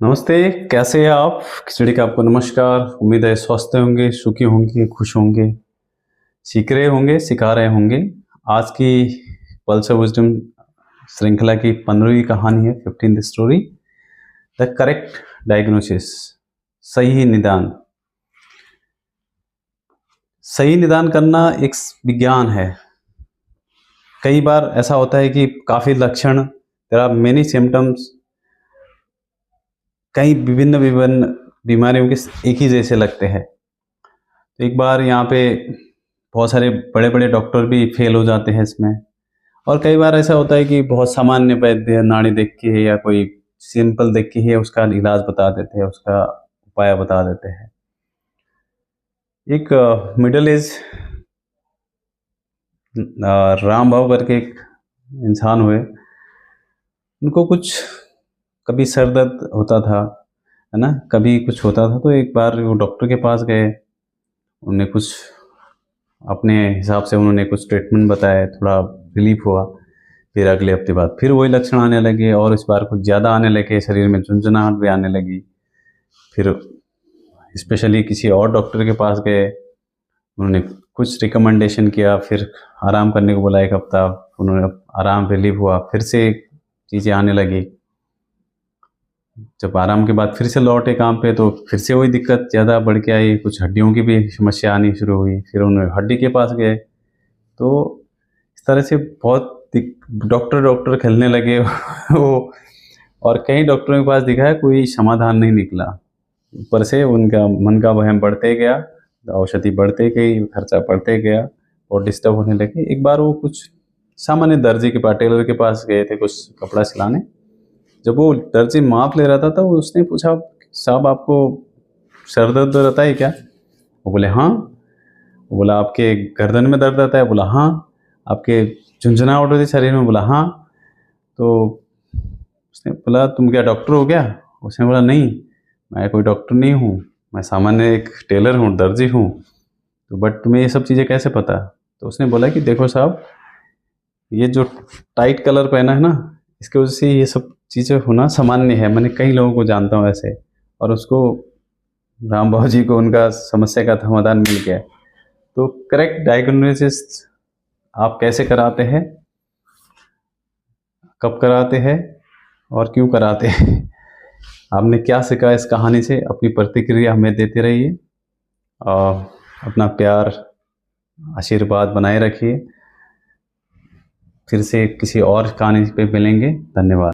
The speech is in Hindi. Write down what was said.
नमस्ते। कैसे हैं आप? खिचड़ी का आपको नमस्कार। उम्मीद है स्वस्थ होंगे, सुखी होंगे, खुश होंगे, सीख रहे होंगे, सिखा रहे होंगे। आज की पल्स ऑफ विजडम श्रृंखला की 15वीं कहानी है, 15th story, the correct diagnosis. सही निदान। सही निदान करना एक विज्ञान है। कई बार ऐसा होता है कि काफ़ी लक्षण, देयर आर मेनी सिम्टम्स, कई विभिन्न विभिन्न बीमारियों के एक ही जैसे लगते हैं। तो एक बार यहाँ पे बहुत सारे बड़े बड़े डॉक्टर भी फेल हो जाते हैं इसमें। और कई बार ऐसा होता है कि बहुत सामान्य वैद्य नाड़ी देख के या कोई सिंपल देख के ही उसका इलाज बता देते हैं, उसका उपाय बता देते हैं। एक मिडिल एज राम भाव करके एक इंसान हुए। उनको कुछ कभी सर दर्द होता था, है ना, कभी कुछ होता था। तो एक बार वो डॉक्टर के पास गए। उन्हें कुछ अपने हिसाब से उन्होंने कुछ ट्रीटमेंट बताया, थोड़ा रिलीफ हुआ। फिर अगले हफ्ते बाद फिर वही लक्षण आने लगे और इस बार कुछ ज़्यादा आने लगे, शरीर में झुंझुनाहट भी आने लगी। फिर स्पेशली किसी और डॉक्टर के पास गए, उन्होंने कुछ रिकमेंडेशन किया, फिर आराम करने को बोला 1 हफ्ता। उन्होंने आराम रिलीफ हुआ, फिर से चीज़ें आने लगी। जब आराम के बाद फिर से लौटे काम पे तो फिर से वही दिक्कत ज़्यादा बढ़ के आई, कुछ हड्डियों की भी समस्या आनी शुरू हुई। फिर उन्होंने हड्डी के पास गए। तो इस तरह से बहुत डॉक्टर खेलने लगे वो। और कई डॉक्टरों के पास दिखाया, कोई समाधान नहीं निकला। ऊपर से उनका मन का वहम बढ़ते गया, औषधि बढ़ते गई, खर्चा बढ़ते गया और डिस्टर्ब होने लगे। एक बार वो कुछ सामान्य दर्जी के पास, टेलर के पास गए थे कुछ कपड़ा सिलाने। जब वो दर्जी माप ले रहा था तो उसने पूछा, साहब आपको सर दर्द रहता है क्या? वो बोले हाँ। वो बोला आपके गर्दन में दर्द रहता है? बोला हाँ। आपके झुंझुनाहट होती शरीर में? बोला हाँ। तो उसने बोला तुम क्या डॉक्टर हो क्या? उसने बोला नहीं, मैं कोई डॉक्टर नहीं हूँ, मैं सामान्य एक टेलर हूँ, दर्जी हूँ। तो बट तुम्हें ये सब चीज़ें कैसे पता? तो उसने बोला कि देखो साहब, ये जो टाइट कलर पहना है ना, इसकी वजह से ये सब चीज़ें होना सामान्य है। मैंने कई लोगों को जानता हूँ ऐसे, और उसको राम भाव जी को उनका समस्या का समाधान मिल गया। तो करेक्ट डायग्नोसिस आप कैसे कराते हैं, कब कराते हैं और क्यों कराते हैं? आपने क्या सीखा इस कहानी से? अपनी प्रतिक्रिया हमें देते रहिए और अपना प्यार आशीर्वाद बनाए रखिए। फिर से किसी और कहानी पे मिलेंगे। धन्यवाद।